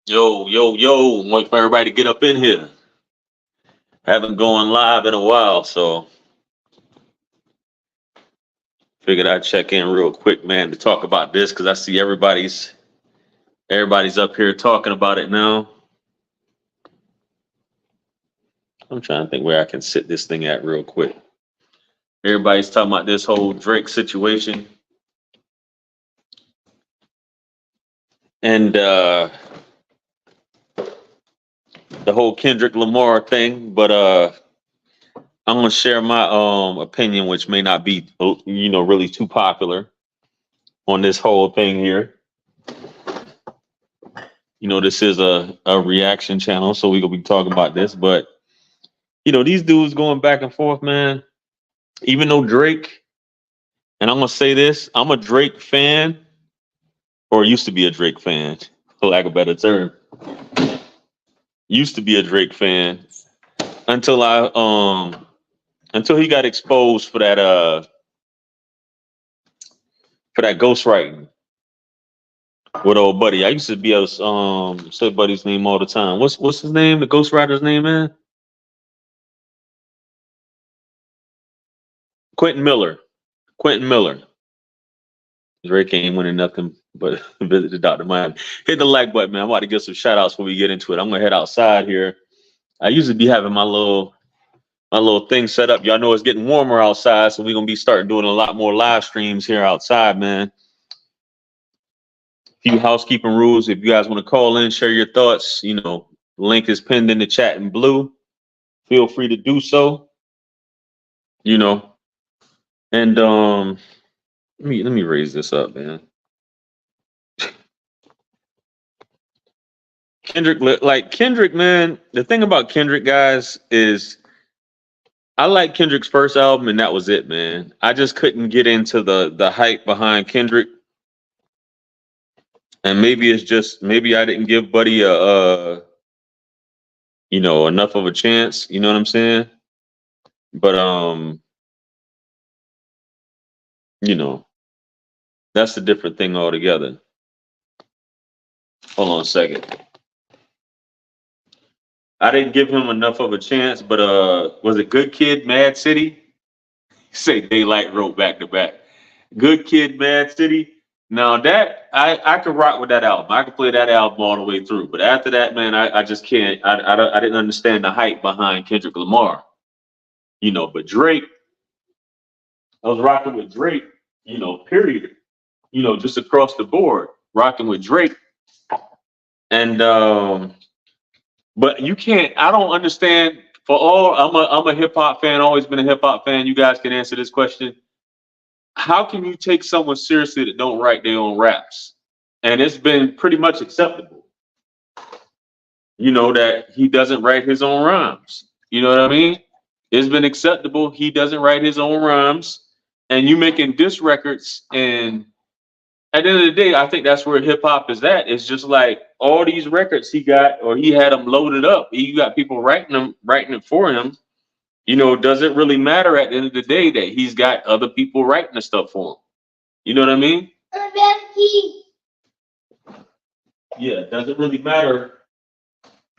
Yo, yo, yo, wait for everybody to get up in here. Haven't gone live in a while, so figured I'd check in real quick, man, to talk about this because I see everybody's up here talking about it now. I'm trying to think where I can sit this thing at real quick. Everybody's talking about this whole Drake situation. And the whole Kendrick Lamar thing, but I'm gonna share my opinion, which may not be really too popular on this whole thing here. This is a reaction channel, so we're gonna be talking about this. But these dudes going back and forth, man. Even though Drake, and I'm gonna say this, I'm a Drake fan, or used to be a Drake fan, for lack of a better term. Used to be a Drake fan until until he got exposed for that ghostwriting with old buddy. I used to be say buddy's name all the time. What's his name? The ghostwriter's name, man? Quentin Miller. Quentin Miller. Drake ain't winning nothing but visited Dr. Miami. Hit the like button, man. I'm about to get some shout outs before we get into it. I'm gonna head outside here. I usually be having my little thing set up. Y'all know it's getting warmer outside, so we're gonna be starting doing a lot more live streams here outside, man. Few housekeeping rules. If you guys want to call in, share your thoughts, link is pinned in the chat in blue. Feel free to do so. And let me raise this up, man. Kendrick, man. The thing about Kendrick, guys, is I like Kendrick's first album, and that was it, man. I just couldn't get into the hype behind Kendrick. And maybe I didn't give Buddy enough of a chance. You know what I'm saying? But that's a different thing altogether. Hold on a second. I didn't give him enough of a chance, but was it Good Kid, Mad City? Say Daylight wrote back to back. Good Kid, Mad City. Now that I could rock with that album. I could play that album all the way through. But after that, man, I just can't. I didn't understand the hype behind Kendrick Lamar. But Drake, I was rocking with Drake. Period. Just across the board, rocking with Drake. And but you can't. I don't understand. I'm a hip hop fan. Always been a hip hop fan. You guys can answer this question. How can you take someone seriously that don't write their own raps? And it's been pretty much acceptable. That he doesn't write his own rhymes. You know what I mean? It's been acceptable. He doesn't write his own rhymes. And you making diss records. And at the end of the day, I think that's where hip hop is at. It's just like all these records he got, or he had them loaded up. He got people writing it for him. Does it really matter at the end of the day that he's got other people writing the stuff for him? You know what I mean? Yeah, does it really matter?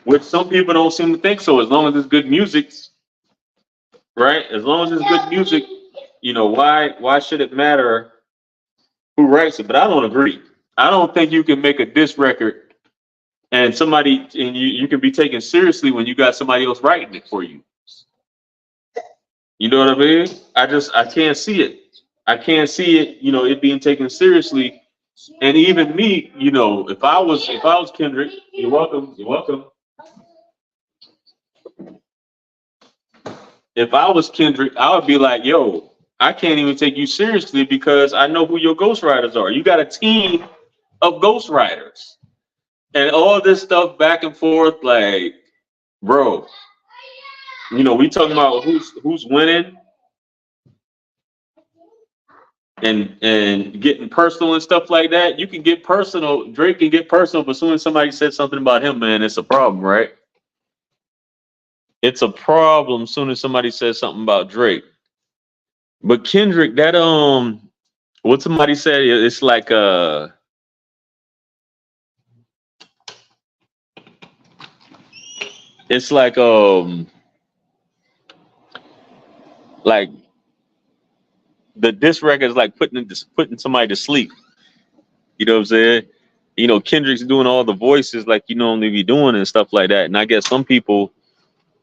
Which some people don't seem to think so. As long as it's good music, right? As long as it's good music, why should it matter who writes it? But I don't agree. I don't think you can make a diss record and you can be taken seriously when you got somebody else writing it for you. You know what I mean? I can't see it. I can't see it, it being taken seriously. And even me, if I was Kendrick, you're welcome. You're welcome. If I was Kendrick, I would be like, yo, I can't even take you seriously because I know who your ghostwriters are. You got a team of ghostwriters. And all this stuff back and forth, like, bro, we talking about who's winning. And getting personal and stuff like that. You can get personal. Drake can get personal, but as soon as somebody said something about him, man, it's a problem, right? It's a problem as soon as somebody says something about Drake. But Kendrick, that what somebody said, it's like It's like the diss record is like putting somebody to sleep. You know what I'm saying? You know, Kendrick's doing all the voices like you normally be doing and stuff like that. And I guess some people,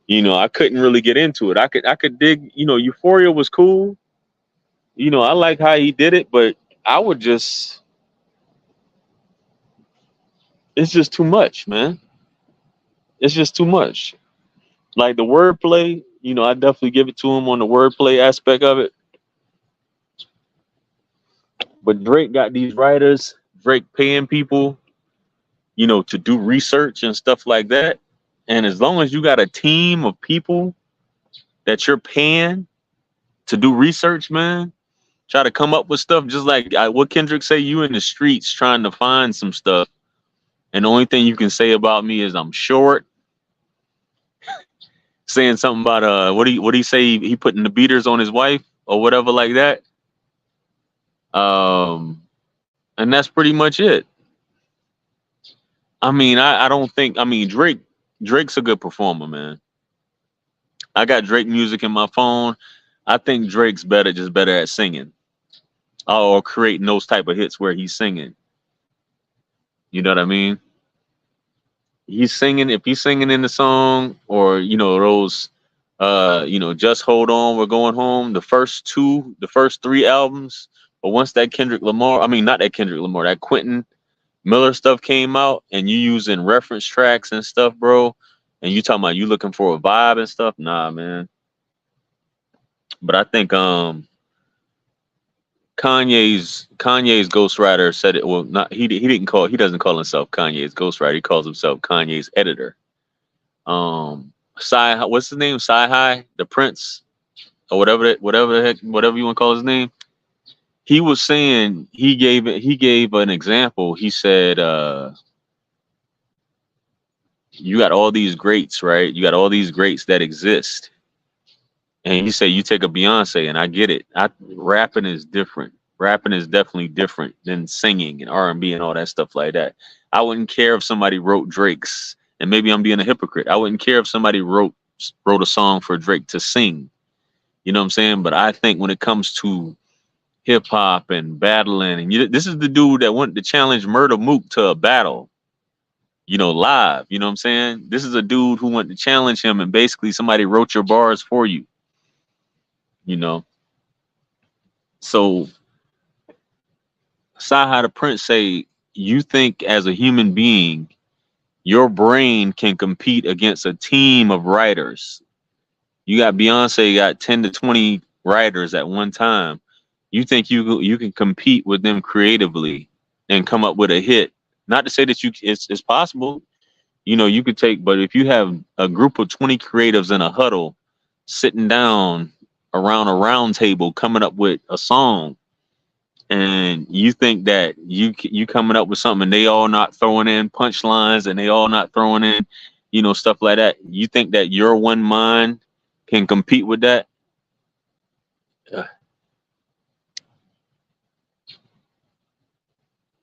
you know, I couldn't really get into it. I could dig, you know, Euphoria was cool. You know, I like how he did it, but I would just it's just too much, man. It's just too much. Like the wordplay, you know, I definitely give it to him on the wordplay aspect of it. But Drake got these writers, Drake paying people, you know, to do research and stuff like that. And as long as you got a team of people that you're paying to do research, man, try to come up with stuff just like what Kendrick say, you in the streets trying to find some stuff. And the only thing you can say about me is I'm short. Saying something about what do you say he putting the beaters on his wife or whatever like that. Um and that's pretty much it. I mean, I don't think I mean Drake's a good performer, man. I got Drake music in my phone. I think Drake's better at singing or creating those type of hits where he's singing. You know what I mean? He's singing if he's singing in the song or you know those you know just hold on we're going home the first three albums but once that Kendrick Lamar I mean not that Kendrick Lamar that Quentin Miller stuff came out and you using reference tracks and stuff, bro, and you talking about you looking for a vibe and stuff, nah, man. But I think Kanye's ghostwriter said it. Well, not he doesn't call himself Kanye's ghostwriter. He calls himself Kanye's editor. What's his name? Sci-Hi, the Prince, or whatever you want to call his name. He was saying he gave an example. He said, you got all these greats, right? You got all these greats that exist. And he said, you take a Beyonce, and I get it. Rapping is different. Rapping is definitely different than singing and R&B and all that stuff like that. I wouldn't care if somebody wrote Drake's, and maybe I'm being a hypocrite. I wouldn't care if somebody wrote a song for Drake to sing. You know what I'm saying? But I think when it comes to hip hop and battling, and this is the dude that wanted to challenge Murda Mook to a battle, you know, live. You know what I'm saying? This is a dude who wanted to challenge him, and basically somebody wrote your bars for you. You know, so Saha the Prince say, you think as a human being, your brain can compete against a team of writers. You got Beyonce got 10 to 20 writers at one time. You think you can compete with them creatively and come up with a hit? Not to say that it's possible. You know, you could take, but if you have a group of 20 creatives in a huddle sitting down around a round table coming up with a song, and you think that you coming up with something and they all not throwing in punchlines and they all not throwing in, you know, stuff like that, you think that your one mind can compete with that?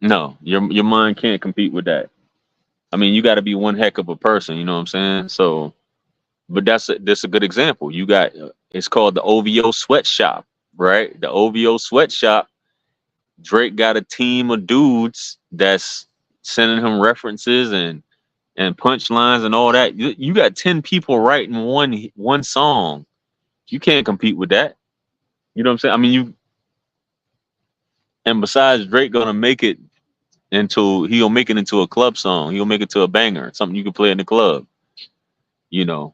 No, your mind can't compete with that. I mean, you got to be one heck of a person, you know what I'm saying? So, but that's a good example. You got it's called the OVO Sweatshop, right? The OVO Sweatshop. Drake got a team of dudes that's sending him references and punchlines and all that. You got 10 people writing one song. You can't compete with that. You know what I'm saying? I mean, and besides, Drake gonna make it he'll make it into a club song. He'll make it to a banger, something you can play in the club. You know,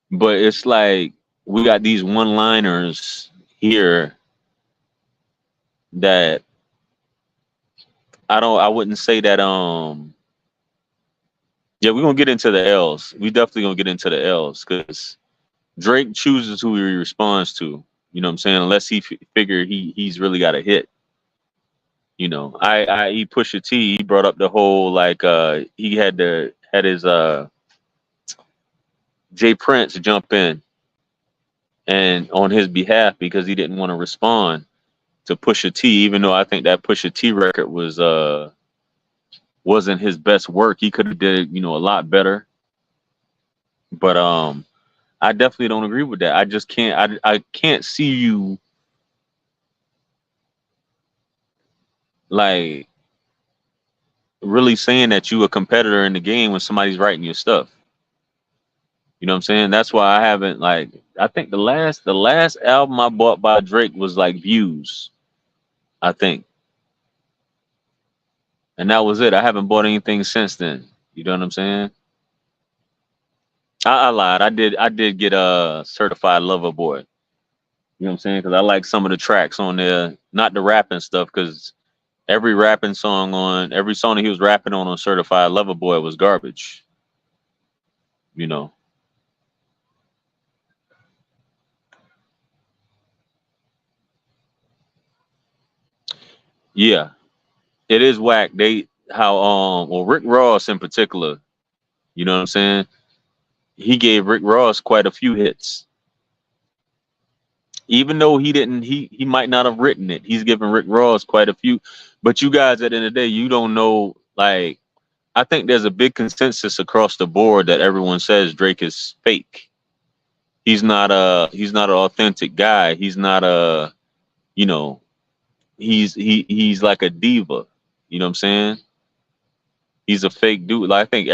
but it's like we got these one-liners here that I wouldn't say that yeah, we're gonna get into the L's. We definitely gonna get into the L's because Drake chooses who he responds to. You know what I'm saying? Unless he figure he's really got a hit. You know, he Pusha T. He brought up the whole like he had his Jay Prince jump in and on his behalf because he didn't want to respond to Pusha T. Even though I think that Pusha T record wasn't his best work. He could have did, you know, a lot better. But I definitely don't agree with that. I just can't. I can't see you like really saying that you a competitor in the game when somebody's writing your stuff. You know what I'm saying? That's why I haven't like. I think the last album I bought by Drake was like Views. I think, and that was it. I haven't bought anything since then. You know what I'm saying? I lied. I did get a certified lover boy. You know what I'm saying? Because I like some of the tracks on there, not the rapping stuff. Because every song that he was rapping on Certified Lover Boy was garbage. You know? Yeah, it is whack. Well, Rick Ross in particular. You know what I'm saying? He gave Rick Ross quite a few hits, even though he didn't. He might not have written it. He's giving Rick Ross quite a few. But you guys, at the end of the day, you don't know. Like, I think there's a big consensus across the board that everyone says Drake is fake. He's not an authentic guy. He's not a you know he's like a diva. You know what I'm saying? He's a fake dude. Like, I think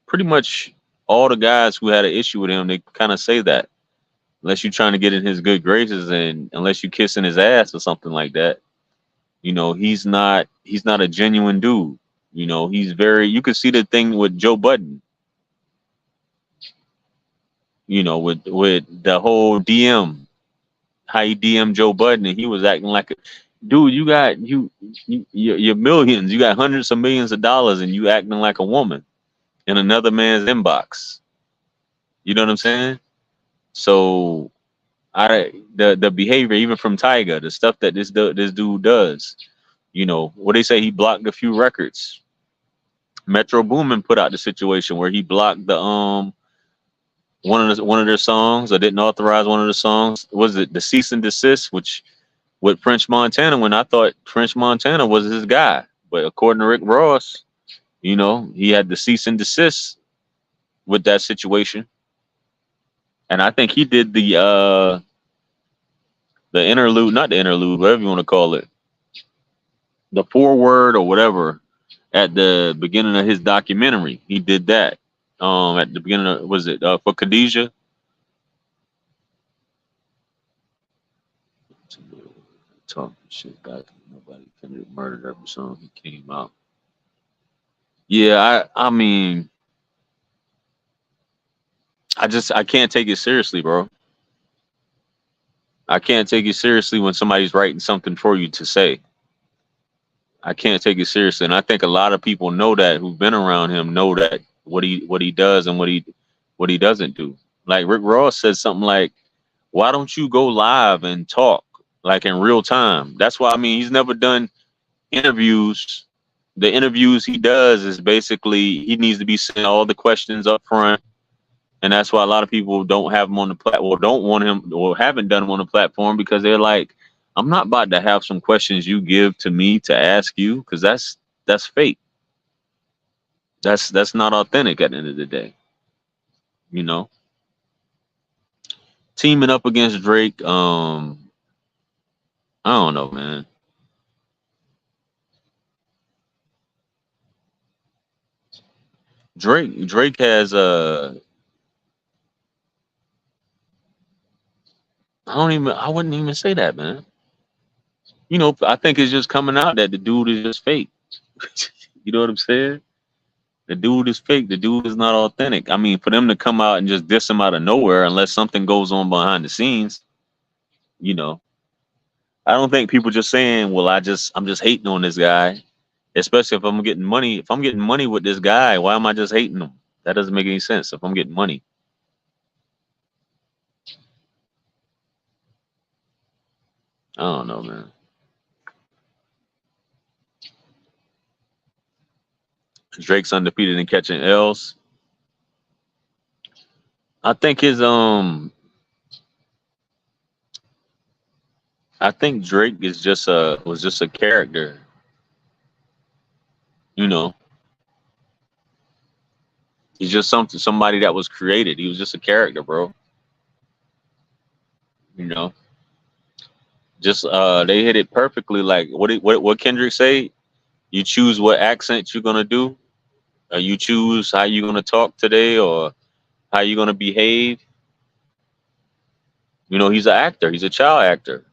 pretty much all the guys who had an issue with him, they kind of say that. Unless you're trying to get in his good graces and unless you kissing his ass or something like that, he's not a genuine dude. He's very you could see the thing with Joe Budden, with the whole DM, how he DM Joe Budden and he was acting like a dude, you got you're millions, you got hundreds of millions of dollars and you acting like a woman in another man's inbox. You know what I'm saying? So the behavior even from Tyga, the stuff that this dude does, what they say he blocked a few records. Metro Boomin put out the situation where he blocked the one of their songs or didn't authorize one of the songs. Was it the cease and desist, which with French Montana when I thought French Montana was his guy. But according to Rick Ross, he had the cease and desist with that situation. And I think he did the interlude, not the interlude, whatever you want to call it, the foreword or whatever at the beginning of his documentary. He did that. At the beginning of, was it for Khadijah? Talking shit back. Nobody Kendrick murdered every song he came out. Yeah, I mean, I can't take it seriously, bro. I can't take it seriously when somebody's writing something for you to say. I can't take it seriously, and I think a lot of people know that who've been around him know that what he does and what he doesn't do. Like Rick Ross says something like, "Why don't you go live and talk like in real time?" That's why I mean he's never done interviews. The interviews he does is basically he needs to be saying all the questions up front. And that's why a lot of people don't have him on the platform, or don't want him, or haven't done him on the platform because they're like, I'm not about to have some questions you give to me to ask you because that's fake. That's not authentic at the end of the day. You know, teaming up against Drake, I don't know, man. Drake has I wouldn't even say that, man. I think it's just coming out that the dude is just fake. You know what I'm saying? The dude is fake. The dude is not authentic. I mean, for them to come out and just diss him out of nowhere, unless something goes on behind the scenes, you know, I don't think people just saying, "Well, I'm just hating on this guy," especially if I'm getting money. If I'm getting money with this guy, why am I just hating him? That doesn't make any sense. If I'm getting money, I don't know, man. Drake's undefeated in catching L's. I think I think Drake is just a was just a character, you know. He's just somebody that was created. He was just a character, bro. You know, just they hit it perfectly. Like what Kendrick say? You choose what accent you're gonna do, or you choose how you're gonna talk today, or how you're gonna behave. You know, he's an actor. He's a child actor.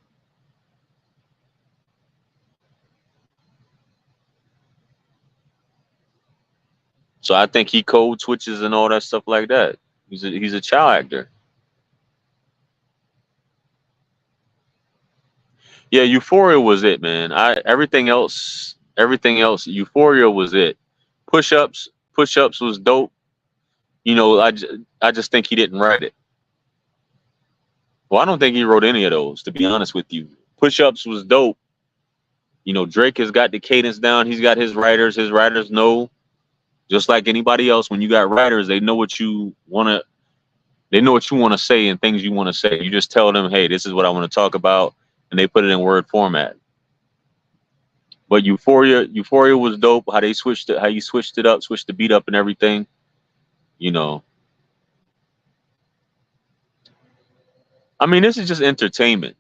So I think he code switches and all that stuff like that. He's a child actor. Yeah, Euphoria was it, man. I everything else, Euphoria was it. Push ups was dope. You know, I just think he didn't write it. Well, I don't think he wrote any of those, to be honest with you. Push ups was dope. You know, Drake has got the cadence down. He's got his writers. His writers know, just like anybody else. When you got writers, they know what you wanna. They know what you want to say and things you want to say. You just tell them, hey, this is what I want to talk about, and they put it in word format. But Euphoria was dope. How they switched it, how you switched it up, switched the beat up and everything. You know, I mean, this is just entertainment.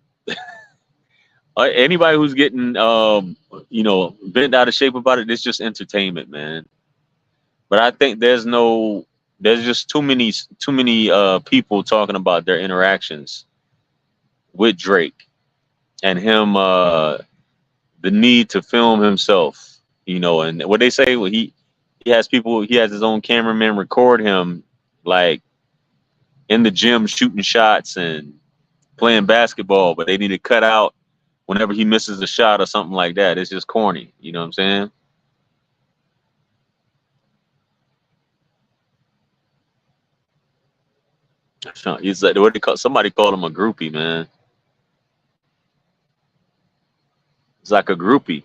Anybody who's getting, bent out of shape about it, it's just entertainment, man. But I think there's just too many people talking about their interactions with Drake and him, the need to film himself, and what they say, well, he has his own cameraman record him, like in the gym shooting shots and playing basketball, but they need to cut out whenever he misses a shot or something like that. It's just corny. You know what I'm saying? He's like, somebody called him a groupie, man. It's like a groupie.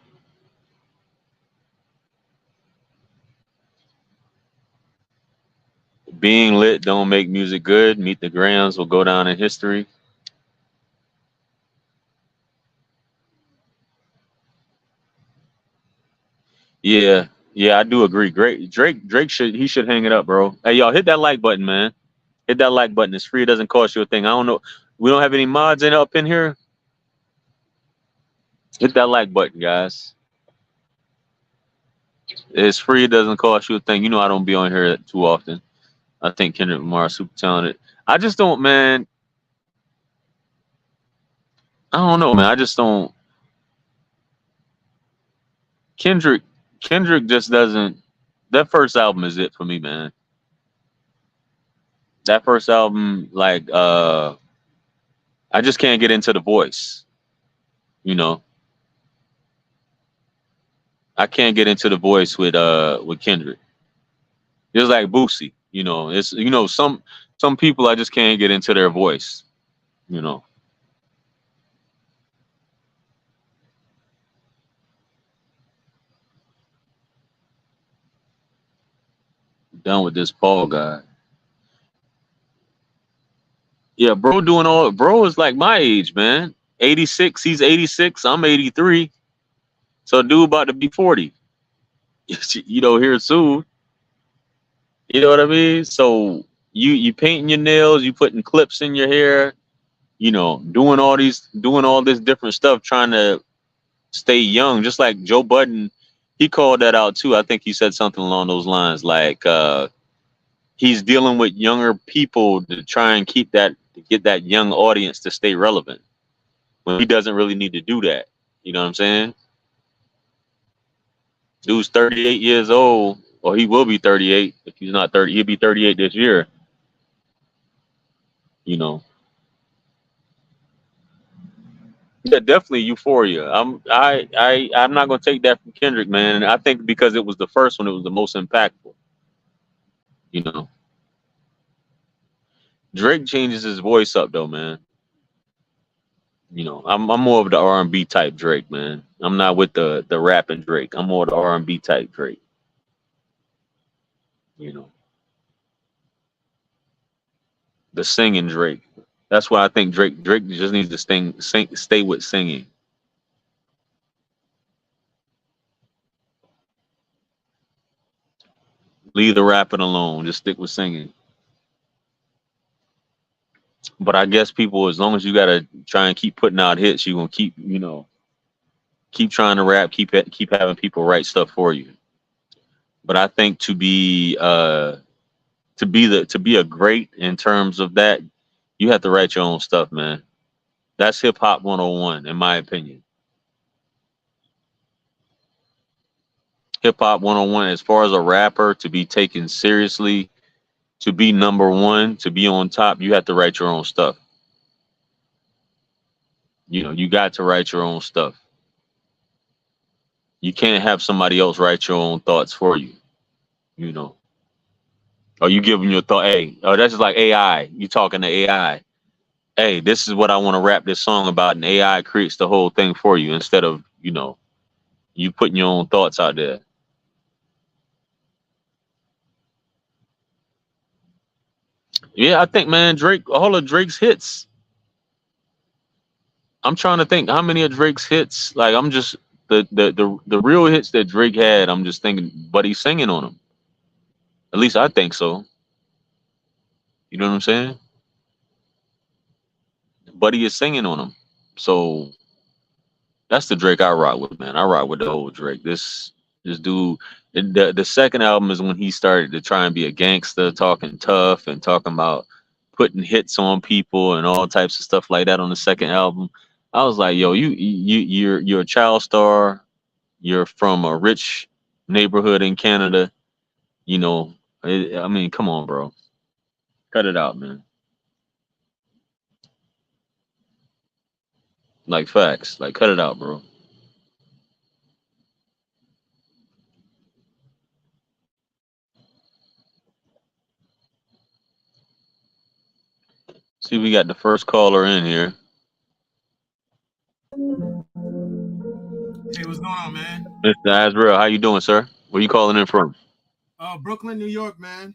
Being lit don't make music good. Meet the Grams will go down in history. Yeah, yeah, I do agree. Great, Drake should hang it up, bro. Hey, y'all, hit that like button, man. Hit that like button. It's free. It doesn't cost you a thing. I don't know. We don't have any mods up in here. Hit that like button, guys. It's free. It doesn't cost you a thing. You know I don't be on here too often. I think Kendrick Lamar is super talented. I just don't, man. I don't know, man. I just don't. Kendrick Kendrick just doesn't. That first album is it for me, man. That first album, like, I just can't get into the voice. You know, I can't get into the voice with Kendrick. Just like Boosie, it's some people I just can't get into their voice. You know, done with this Paul guy. Yeah, bro is like my age, man. 86, he's 86, I'm 83. So dude about to be 40. Here soon. You know what I mean? So you painting your nails, you putting clips in your hair, doing all this different stuff, trying to stay young, just like Joe Budden. He called that out too. I think he said something along those lines, like he's dealing with younger people to try and to get that young audience to stay relevant when he doesn't really need to do that. You know what I'm saying? Dude's 38 years old, or he will be 38 if he's not 30. He'll be 38 this year. You know, yeah, definitely Euphoria. I'm not gonna take that from Kendrick, man. I think because it was the first one, it was the most impactful. You know, Drake changes his voice up though, man. I'm more of the R&B type Drake, man. I'm not with the rapping Drake. I'm more the R&B type Drake. You know, the singing Drake. That's why I think Drake just needs to stay with singing. Leave the rapping alone. Just stick with singing. But I guess people, as long as you gotta try and keep putting out hits, you gonna keep, keep trying to rap, keep having people write stuff for you. But I think to be a great in terms of that, you have to write your own stuff, man. That's hip hop 101, in my opinion. Hip hop 101, as far as a rapper to be taken seriously, to be number one, to be on top, you have to write your own stuff. You got to write your own stuff. You can't have somebody else write your own thoughts for you. You know, or you give them your thought. Hey, oh, that's just like AI. You talking to AI. Hey, this is what I want to rap this song about, and AI creates the whole thing for you instead of you putting your own thoughts out there. Yeah, I think, man, Drake, all of Drake's hits. I'm trying to think how many of Drake's hits. Like, I'm just the real hits that Drake had. I'm just thinking, but he's singing on them. At least I think so. You know what I'm saying? Buddy is singing on them. So that's the Drake I rock with, man. I rock with the whole Drake. This dude. The second album is when he started to try and be a gangster, talking tough and talking about putting hits on people and all types of stuff like that on the second album. I was like, yo, you're a child star. You're from a rich neighborhood in Canada. I mean, come on, bro. Cut it out, man. Like facts. Like cut it out, bro. See, we got the first caller in here. Hey, what's going on, man? Mr. Asbro, how you doing, sir? Where you calling in from? Brooklyn, New York, man.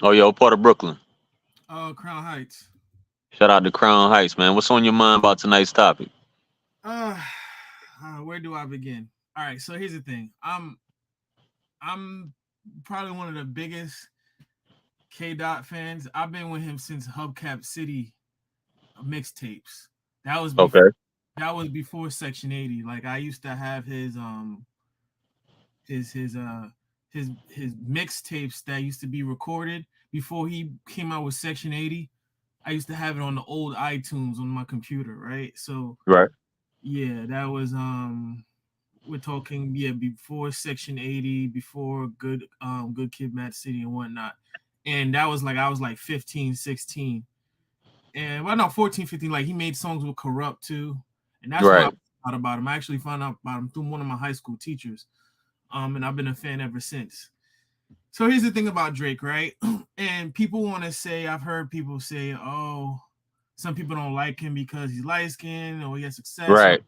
Oh, yo, part of Brooklyn. Crown Heights. Shout out to Crown Heights, man. What's on your mind about tonight's topic? Uh, where do I begin? All right, so here's the thing. I'm probably one of the biggest K Dot fans. I've been with him since Hubcap City mixtapes. That was before. Okay. That was before Section 80. Like I used to have his his uh his mixtapes that used to be recorded before he came out with Section 80. I used to have it on the old iTunes on my computer, right? So Right. yeah, that was we're talking before Section 80, before Good Kid Mad City and whatnot. And that was like I was like 15, 16. And well, no, 14, 15. Like he made songs with Corrupt too. And that's why I Right. found out about him. I actually found out about him through one of my high school teachers. And I've been a fan ever since. So here's the thing about Drake, right? And people want to say, I've heard people say, oh, some people don't like him because he's light skinned or he has success. Or Right.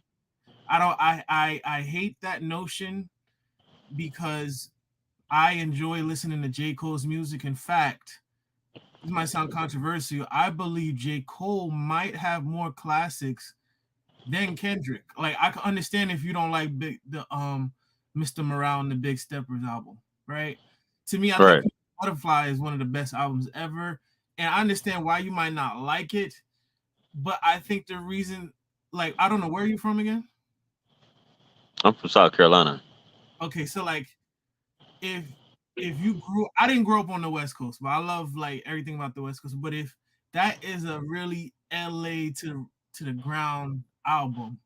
I don't I hate that notion because I enjoy listening to J. Cole's music. In fact, this might sound controversial. I believe J. Cole might have more classics than Kendrick. Like I can understand if you don't like the Mr. Morale and the Big Steppers album, right? To me, I think Right. Butterfly is one of the best albums ever. And I understand why you might not like it, but I think the reason, like, I don't know where are you from again? I'm from South Carolina. Okay, so like if you grew I didn't grow up on the West Coast, but I love like everything about the West Coast. But if that is a really LA to the ground album,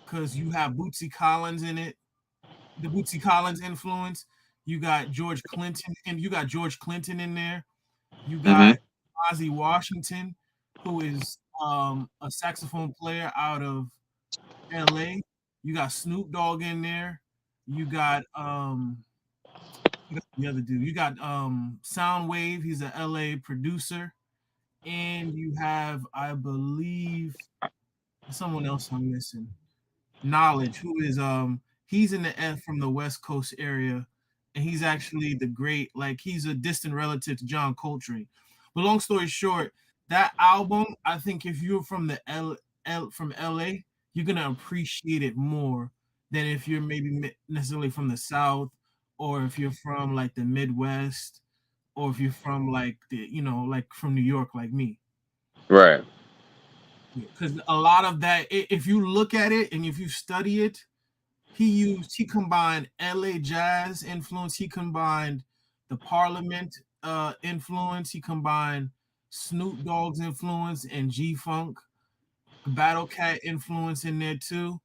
because you have Bootsy Collins in it, the Bootsy Collins influence. You got George Clinton, and you got George Clinton in there. You Mm-hmm. got Ozzy Washington, who is a saxophone player out of LA. You got Snoop Dogg in there. You got the other dude. You got Soundwave. He's a LA producer, and you have, I believe, someone else I'm missing. Knowledge, who is he's in the F from the West Coast area, and he's actually the great, like he's a distant relative to John Coltrane. But long story short, that album, I think if you're from the from LA, you're gonna appreciate it more than if you're maybe necessarily from the South or if you're from like the Midwest, or if you're from like like from New York, like me. Right. Because a lot of that, if you look at it and if you study it, he combined LA jazz influence, he combined the Parliament influence, he combined Snoop Dogg's influence and G Funk, Battle Cat influence in there too.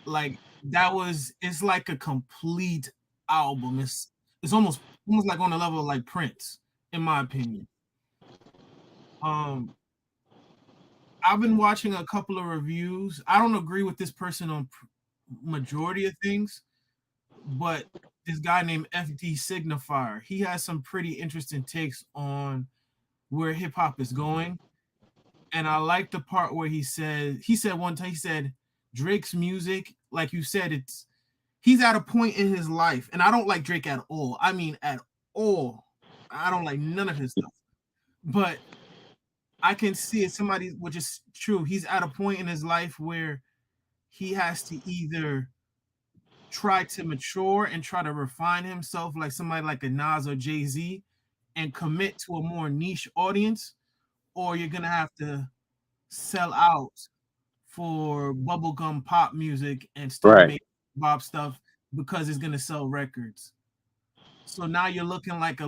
Like it's like a complete album. It's almost like on the level of like Prince, in my opinion. Um, I've been watching a couple of reviews. I don't agree with this person on majority of things, but this guy named FD Signifier, he has some pretty interesting takes on where hip hop is going. And I like the part where he said one time, he said Drake's music, like you said, he's at a point in his life, and I don't like Drake at all. I mean, at all. I don't like none of his stuff. But I can see it, somebody, which is true. He's at a point in his life where he has to either try to mature and try to refine himself like somebody like a Nas or Jay-Z and commit to a more niche audience, or you're gonna have to sell out for bubblegum pop music and still Right. make Bob stuff because it's gonna sell records. So now you're looking like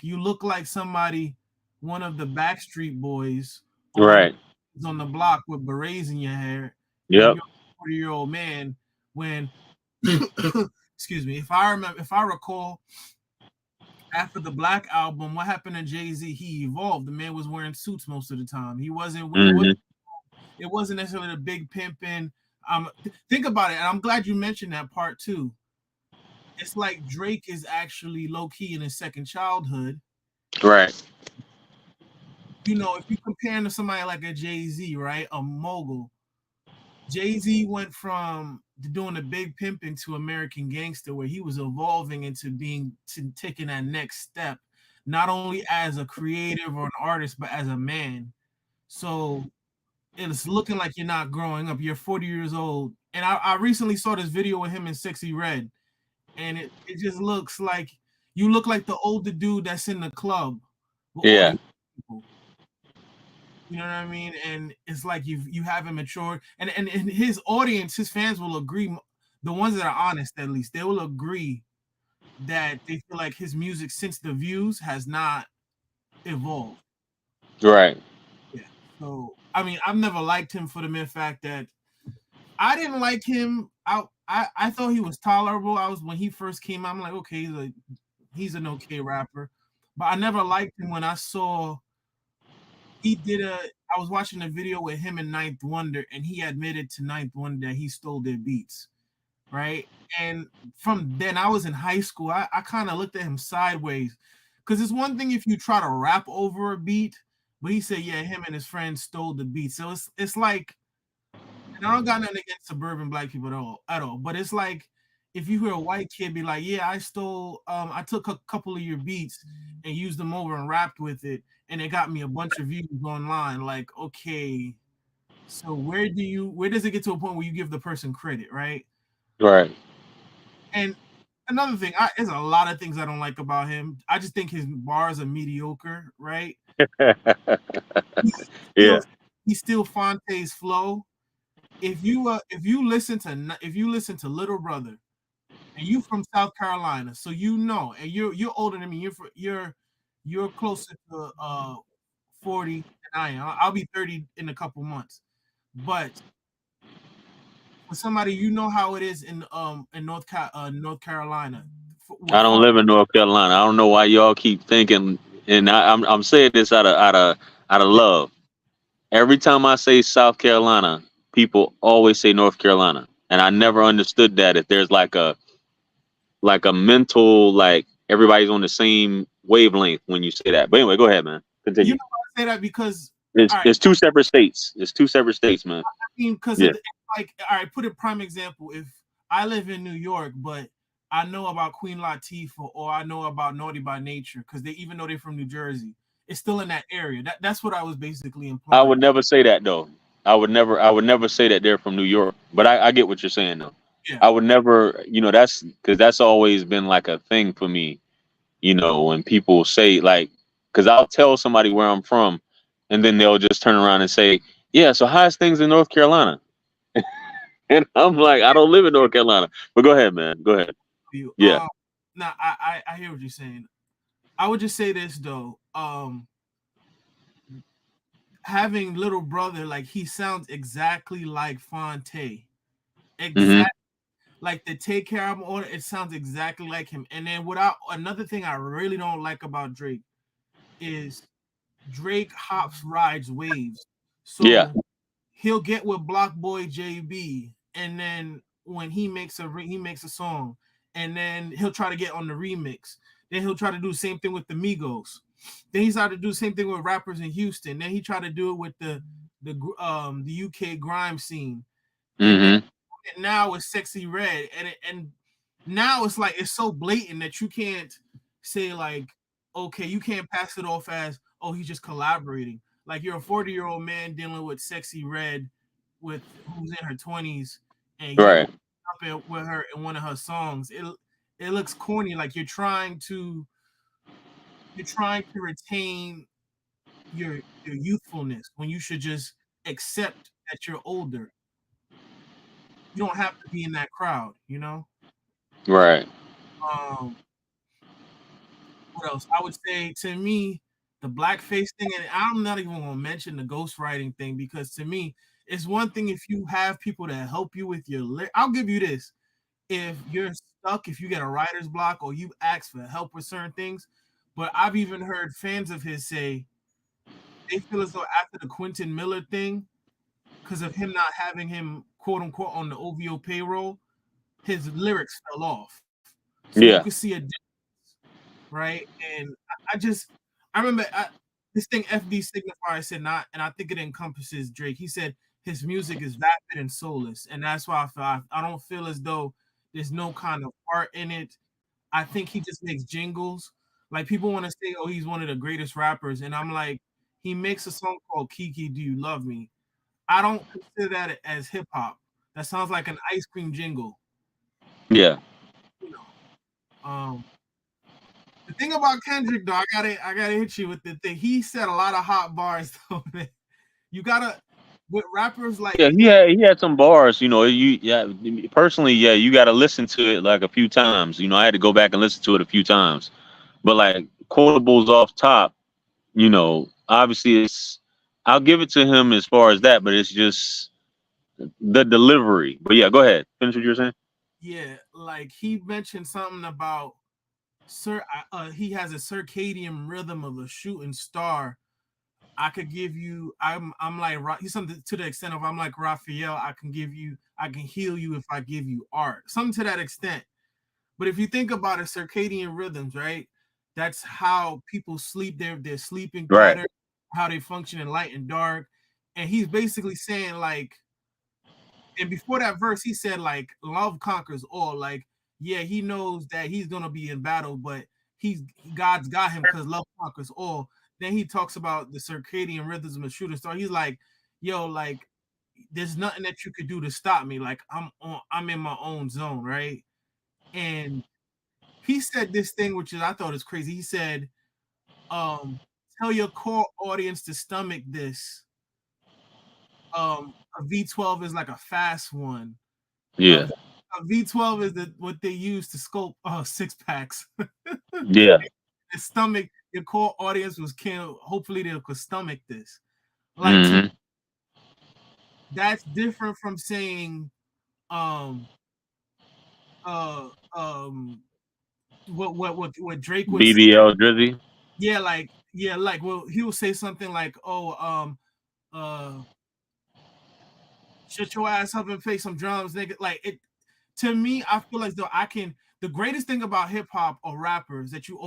you look like somebody, one of the Backstreet Boys Right. on the block with berets in your hair, and Yep. you're a 40-year-old man when excuse me, if I recall, after the Black album, what happened to Jay-Z? He evolved. The man was wearing suits most of the time. Hmm. It wasn't necessarily the big pimping. Think about it, and I'm glad you mentioned that part too. It's like Drake is actually low key in his second childhood. Right. If you compare him to somebody like a Jay-Z, right, a mogul, Jay-Z went from doing the big pimping to American Gangster, where he was evolving into taking that next step, not only as a creative or an artist, but as a man. So it's looking like you're not growing up. You're 40 years old. And I recently saw this video with him in Sexy Red, and it just looks like you look like the older dude that's in the club with all Yeah. these people. You know what I mean? And it's like you haven't matured. And his audience, his fans will agree, the ones that are honest at least, they will agree that they feel like his music since the views has not evolved. Right. Yeah. So I mean, I've never liked him for the mere fact that I didn't like him. I thought he was tolerable. When he first came out, I'm like, okay, he's an okay rapper. But I never liked him when I saw I was watching a video with him and Ninth Wonder, and he admitted to Ninth Wonder that he stole their beats, right? And from then, I was in high school. I kind of looked at him sideways, because it's one thing if you try to rap over a beat, but he said, yeah, him and his friends stole the beat. So it's like, and I don't got nothing against suburban black people at all. But it's like if you hear a white kid be like, yeah, I took a couple of your beats and used them over and rapped with it, and it got me a bunch of views online. Like, okay, so where does it get to a point where you give the person credit, right? Right. And another thing, there's a lot of things I don't like about him. I just think his bars are mediocre, right? Yeah. He still Fonte's flow. If you listen to Little Brother, and you from South Carolina, so and you're older than me. You're closer to 40 than I am. I'll be 30 in a couple months. But for somebody, how it is in North Carolina. I don't live in North Carolina. I don't know why y'all keep thinking, and I'm saying this out of love. Every time I say South Carolina, people always say North Carolina, and I never understood that. If there's like a mental, like everybody's on the same wavelength when you say that. But anyway, go ahead, man. You Continue. know why I say that? Because It's two separate states. It's two separate states, man. I mean, because Yeah. like, all right, put a prime example. If I live in New York, but I know about Queen Latifah or I know about Naughty by Nature, because even though they're from New Jersey, it's still in that area. That's what I was basically I implying. would never say that though. I would never say that they're from New York. But I get what you're saying though. Yeah. I would never, that's because that's always been like a thing for me, when people say like, because I'll tell somebody where I'm from, and then they'll just turn around and say, "Yeah, so how's things in North Carolina?" And I'm like, I don't live in North Carolina. But go ahead, man. Go ahead. You. Yeah. Now I hear what you're saying. I would just say this though. Having little brother, like he sounds exactly like Fonte. Hmm. Exactly like the Take Care album order, it sounds exactly like him. And then without another thing I really don't like about Drake is Drake hops, rides, waves. Yeah. So he'll get with Block Boy JB, and then when he makes a song, and then he'll try to get on the remix. Then he'll try to do the same thing with the Migos. Then he started to do the same thing with rappers in Houston. Then he tried to do it with the UK grime scene, and then Hmm. now it's Sexy Red, and now it's like it's so blatant that you can't say like, okay, you can't pass it off as, oh, he's just collaborating. Like you're a 40-year-old man dealing with Sexy Red, with who's in her 20s, and you Right. up it with her in one of her songs. It looks corny, like you're trying to retain your youthfulness when you should just accept that you're older. You don't have to be in that crowd, you know. Right. Um, what else? I would say to me, the blackface thing, and I'm not even gonna mention the ghostwriting thing because to me, it's one thing if you have people that help you with your I'll give you this. If you're stuck, if you get a writer's block or you ask for help with certain things, but I've even heard fans of his say they feel as though after the Quentin Miller thing, because of him not having him quote unquote on the OVO payroll, his lyrics fell off. So you could Yeah. see a right? And I remember this thing FD signifier said not, and I think it encompasses Drake. He said his music is vapid and soulless, and that's why I don't feel as though there's no kind of art in it. I think he just makes jingles. Like people want to say, oh, he's one of the greatest rappers, and I'm like, he makes a song called Kiki, Do You Love Me? I don't consider that as hip hop. That sounds like an ice cream jingle, Yeah. you know. The thing about Kendrick, though, I gotta hit you with the thing. He said a lot of hot bars, though. Man. You gotta with rappers like Yeah, he had some bars, yeah, personally, yeah, you got to listen to it like a few times. I had to go back and listen to it a few times. But like quotables off top, obviously I'll give it to him as far as that, but it's just the delivery. But yeah, go ahead. Finish what you were saying. yeah, like he mentioned something about he has a circadian rhythm of a shooting star. I could give you. I'm like he's something to the extent of I'm like Raphael. I can heal you if I give you art. Something to that extent. But if you think about it, circadian rhythms, right? That's how people sleep, their sleeping Right. pattern, how they function in light and dark. And he's basically saying, like, and before that verse, he said, like, love conquers all. Like, yeah, he knows that he's gonna be in battle, but God's got him because love conquers all. Then he talks about the circadian rhythms of a shooting star. He's like, yo, like, there's nothing that you could do to stop me. Like, I'm in my own zone, right? And he said this thing, which is I thought is crazy. He said, tell your core audience to stomach this. A V12 is like a fast one. A, Yeah. a V12 is what they use to sculpt six packs. Yeah. The stomach, your core audience was can hopefully they could stomach this. Like to Hmm. that's different from saying um uh um what Drake would say. BBL Drizzy. Yeah, like well he will say something like, oh uh shut your ass up and play some drums, nigga. Like it to me, I feel like though I can. The greatest thing about hip hop or rappers that you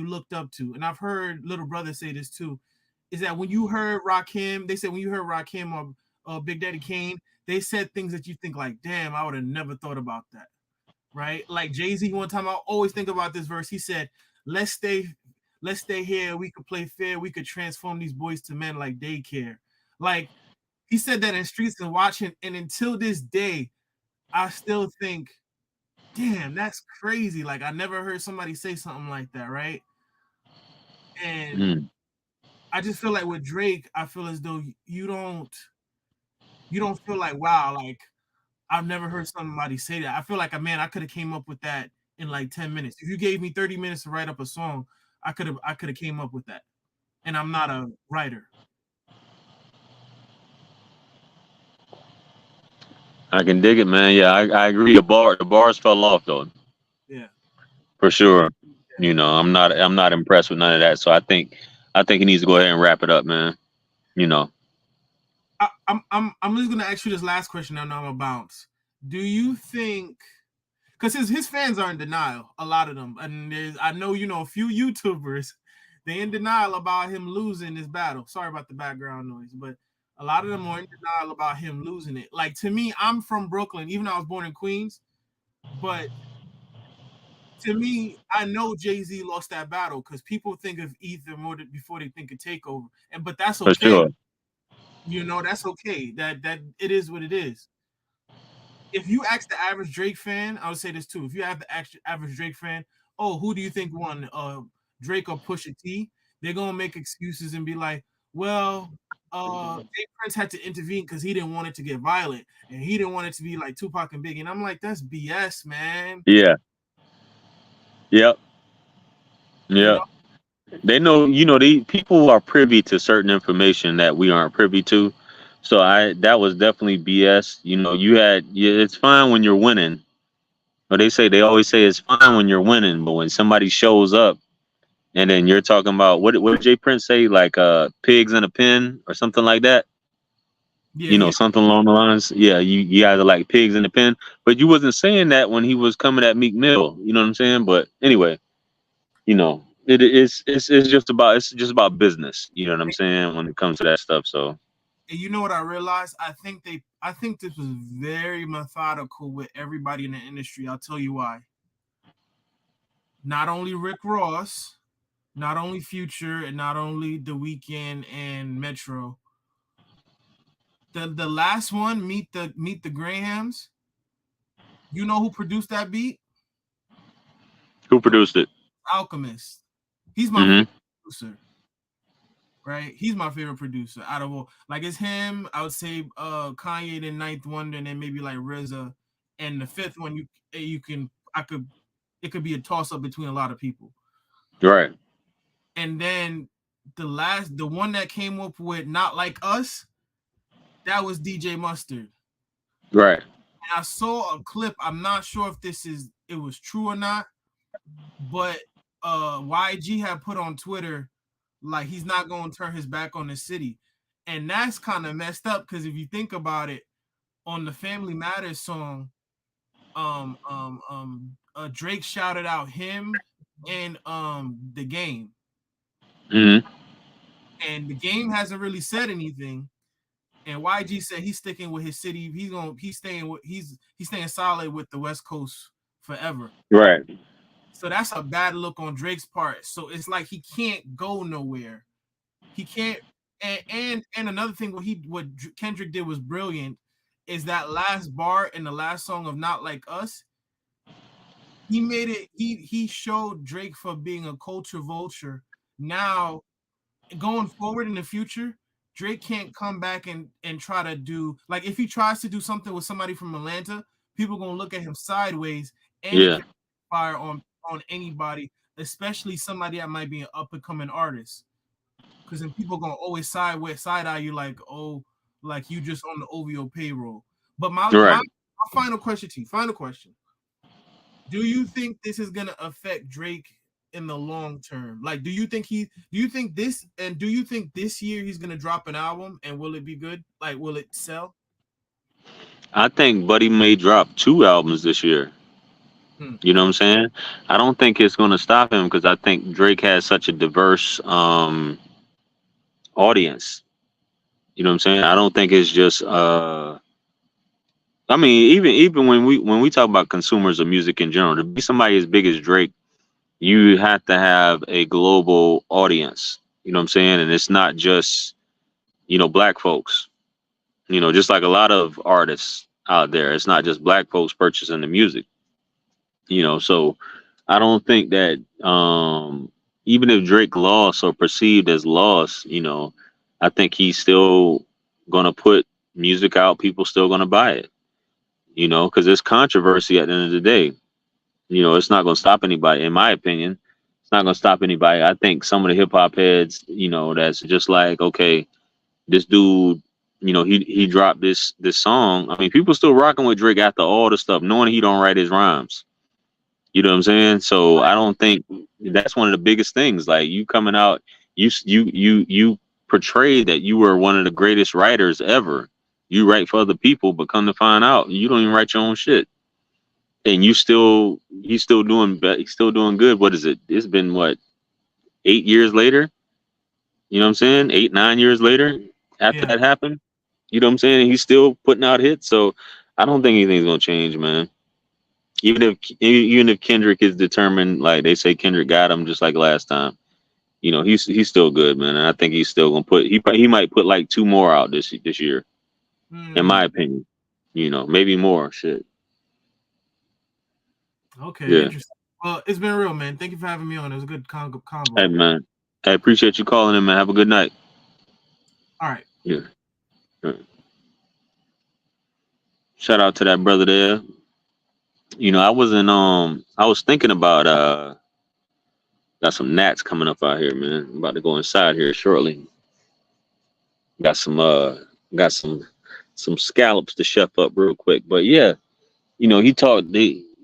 looked up to, and I've heard Little Brother say this too, is that when you heard Rakim, they said when you heard Rakim or Big Daddy Kane, they said things that you think like, damn, I would have never thought about that, right? Like Jay-Z one time, I always think about this verse. He said, "Let's stay, let's stay here. We could play fair. We could transform these boys to men like daycare." Like he said that in Streets and Watching, and until this day, I still think, damn, that's crazy. Like I never heard somebody say something like that, right? And I just feel like with Drake, I feel as though you don't feel like, wow, like I've never heard somebody say that. I feel like, man, I could have came up with that in like 10 minutes. If you gave me 30 minutes to write up a song, I could have came up with that. And I'm not a writer. I can dig it, man. Yeah, I agree. The bars fell off though, Yeah. for sure. Yeah. I'm not impressed with none of that. So I think he needs to go ahead and wrap it up, man. You know, I'm just gonna ask you this last question and I'm gonna bounce. Do you think, because his fans are in denial, a lot of them, and I know a few YouTubers, they in denial about him losing this battle. Sorry about the background noise, but a lot of them are in denial about him losing it. Like, to me, I'm from Brooklyn, even though I was born in Queens, but to me, I know Jay-Z lost that battle because people think of Ether more before they think of Takeover, but that's for okay. sure. That's okay. That it is what it is. If you ask the average Drake fan, I would say this too. If you have the average Drake fan, oh, who do you think won, Drake or Pusha T? They're gonna make excuses and be like, well, Jay Prince had to intervene because he didn't want it to get violent and he didn't want it to be like Tupac and Biggie. And I'm like, that's BS, man. Yeah. Yep. You know, Yep. They know, the people are privy to certain information that we aren't privy to. So that was definitely BS. It's fine when you're winning. But they always say it's fine when you're winning, but when somebody shows up and then you're talking about what did Jay Prince say, like pigs in a pen or something like that? yeah. Something along the lines. Yeah, you guys are like pigs in a pen. But you wasn't saying that when he was coming at Meek Mill. You know what I'm saying? But anyway, it's just about business. You know what I'm saying when it comes to that stuff. So And you know what I realized? I think this was very methodical with everybody in the industry. I'll tell you why. Not only Rick Ross, not only Future, and not only The Weeknd and Metro. The last one, Meet the Grahams. You know who produced that beat? who produced it? Alchemist. He's my Hmm. favorite producer. Right? He's my favorite producer out of all. Like, it's him. I would say Kanye, then Ninth Wonder, and then maybe like RZA. And the fifth one, it could be a toss up between a lot of people. Right. And then the one that came up with Not Like Us, that was DJ Mustard. Right. And I saw a clip. I'm not sure if it was true or not, but YG had put on Twitter like he's not going to turn his back on the city. And that's kind of messed up because if you think about it, on the Family Matters song, Drake shouted out him and The Game. Hmm. And The Game hasn't really said anything. And YG said he's sticking with his city. He's staying solid with the West Coast forever. Right. So that's a bad look on Drake's part. So it's like he can't go nowhere. He can't. And another thing, what Kendrick did was brilliant. Is that last bar in the last song of Not Like Us? He made it. He showed Drake for being a culture vulture. Now, going forward in the future, Drake can't come back and try to do, like, if he tries to do something with somebody from Atlanta, people gonna look at him sideways, and he Yeah. can fire on anybody, especially somebody that might be an up and coming artist. Because then people gonna always side eye you like, oh, like you just on the OVO payroll. But my Right. final question to you, final question. Do you think this is gonna affect Drake in the long term? Like, do you think this year he's gonna drop an album and will it be good? Like, will it sell? I think Buddy may drop 2 albums this year. Hmm. You know what I'm saying? I don't think it's going to stop him because I think Drake has such a diverse audience. You know what I'm saying? I don't think it's just I mean, even when we talk about consumers of music in general, to be somebody as big as Drake, you have to have a global audience. You know what I'm saying? And it's not just, black folks. Just like a lot of artists. out there. It's not just black folks purchasing the music, you know. So I don't think that even if Drake lost or perceived as lost, you know, I think he's still gonna put music out. People still gonna buy it, you know, because it's controversy at the end of the day. You know, it's not gonna stop anybody, in my opinion. It's not gonna stop anybody. I think some of the hip hop heads, you know, that's just like, okay, this dude, you know, he dropped this song. I mean, people still rocking with Drake after all the stuff, knowing he don't write his rhymes. You know what I'm saying? So I don't think that's one of the biggest things. Like you coming out, you portrayed that you were one of the greatest writers ever. You write for other people, but come to find out, you don't even write your own shit. And he's still doing, he's still doing good. What is it? It's been what, 8 years later? You know what I'm saying? 8, 9 years later after Yeah. that happened. You know what I'm saying? He's still putting out hits. So I don't think anything's gonna change, man. Even if Kendrick is determined, like they say Kendrick got him just like last time, you know, he's still good, man. And I think he's still gonna he might put like two more out this year, in my Mm, opinion. You know, maybe more. Shit. okay, Yeah. interesting. Well, it's been real, man. Thank you for having me on. It was a good Hey convo. man. I appreciate you calling in, man. Have a good night. All right. Yeah. All right. Shout out to that brother there. You know, I was thinking about got some gnats coming up out here, man. I'm about to go inside here shortly. Got some got some scallops to chef up real quick. But yeah, you know, you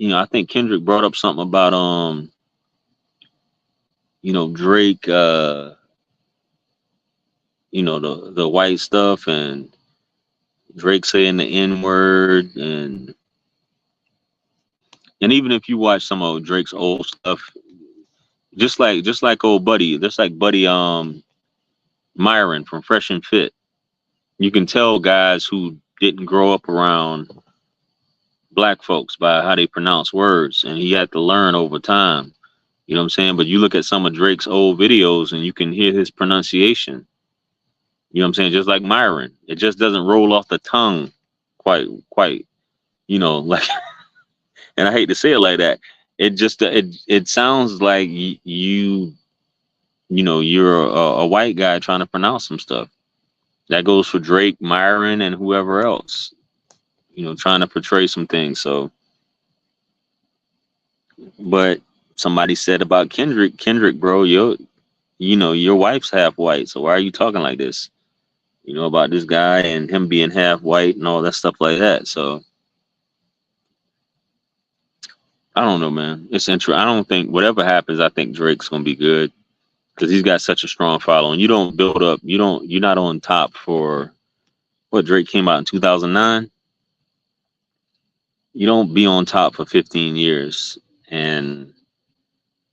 know, I think Kendrick brought up something about you know, Drake, you know, the white stuff, and Drake saying the N-word, and even if you watch some of Drake's old stuff, just like old buddy, just like buddy Myron from Fresh and Fit, you can tell guys who didn't grow up around black folks by how they pronounce words, and he had to learn over time. You know what I'm saying? But you look at some of Drake's old videos and you can hear his pronunciation. You know what I'm saying? Just like Myron. It just doesn't roll off the tongue quite, you know, like, and I hate to say it like that. It just, it sounds like you know, you're a white guy trying to pronounce some stuff. That goes for Drake, Myron, and whoever else, you know, trying to portray some things. So, but somebody said about Kendrick, bro, you know, your wife's half white. So why are you talking like this? You know, about this guy and him being half white and all that stuff like that. So I don't know, man. It's interesting. I don't think whatever happens, I think Drake's gonna be good because he's got such a strong following. You don't build up. You're not on top for what Drake came out in 2009. You don't be on top for 15 years and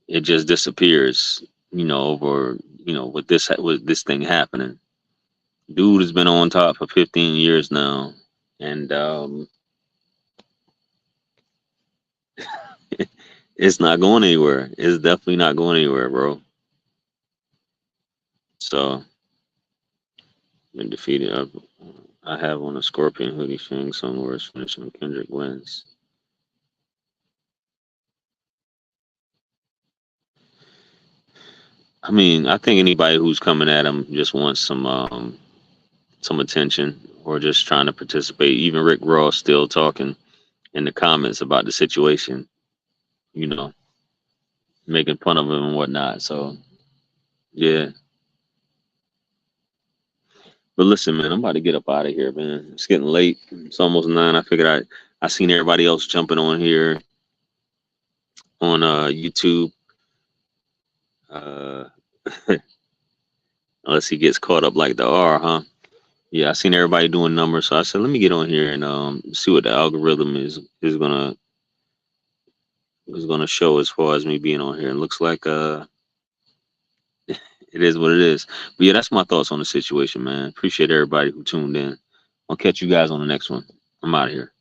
it just disappears. You know, over with this thing happening. Dude has been on top for 15 years now, and it's not going anywhere. It's definitely not going anywhere, bro. So, been defeated. I have on a Scorpion hoodie saying somewhere it's finished when Kendrick wins. I mean, I think anybody who's coming at him just wants some attention or just trying to participate. Even Rick Ross still talking in the comments about the situation, you know, making fun of him and whatnot. So, yeah. But listen, man, I'm about to get up out of here, man. It's getting late. It's almost 9. I figured I seen everybody else jumping on here on YouTube. Uh, unless he gets caught up like the R, huh? Yeah, I seen everybody doing numbers, so I said let me get on here and see what the algorithm is gonna show as far as me being on here. It looks like it is what it is. But yeah, that's my thoughts on the situation, man. Appreciate everybody who tuned in. I'll catch you guys on the next one. I'm out of here.